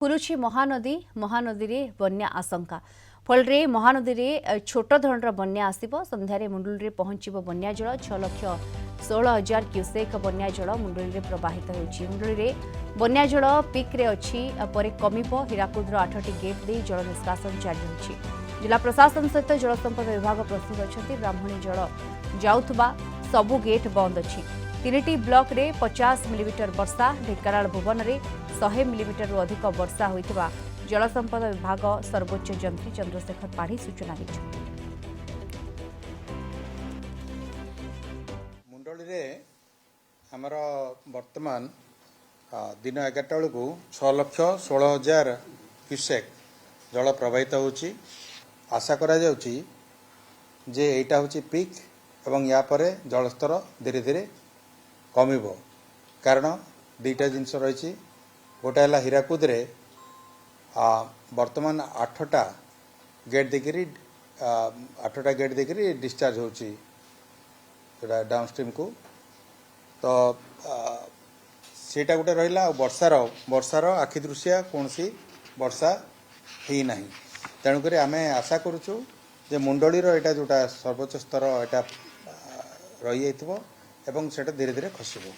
पुरुषी महानदी महानदी रे बन्या आशंका फल महानदी रे छोट धरणर बन्या आसव संध्यारे मुंडुली रे पहुंचब बन्या जल 6,16,000 क्यूसेक बन्या जल मुंडुली रे प्रवाहित होउछि। मुंडुली रे बन्या जल पिक रे अछि परे कमिबो। हीराकुदर 8टी गेट दे जल निष्कासन जारी होछि। जिला प्रशासन सहित जल संपद विभाग प्रस्तुत अछंती। ब्राह्मणी जल जाउथबा सबु गेट बंद अछि। 3टी ब्लॉक रे 50 मिलीमीटर वर्षा, ढेंकानाल भुवन रे 100 मिलीमीटर अधिक वर्षा होइतबा जल संपद विभाग सर्वोच्च जंत्री चंद्रशेखर पाढ़ी सूचना दैछथि। मुंडली रे हमर वर्तमान दिन 11टा बेलू 6,16,000 क्यूसेक जल प्रवाहित होउची। आशा करा जाउची जे एटा होची पिक एवं या परे जलस्तर धीरे धीरे कमिबो। कारण दुईटा जिनस रही गोटे है हीराकुद रे वर्तमान 8टा गेट देखिरी डिस्चार्ज होची डाउनस्ट्रीम को। तो सेटा गोटे रहा वर्षार आखि दृश्य कौन सी वर्षा ही ना। तेणुक आम आशा करुचु जे मुंडलीर एटा जोटा सर्वोच्च स्तर एटा रही जाइथिबो एवं सेटा धीरे धीरे खसिबो।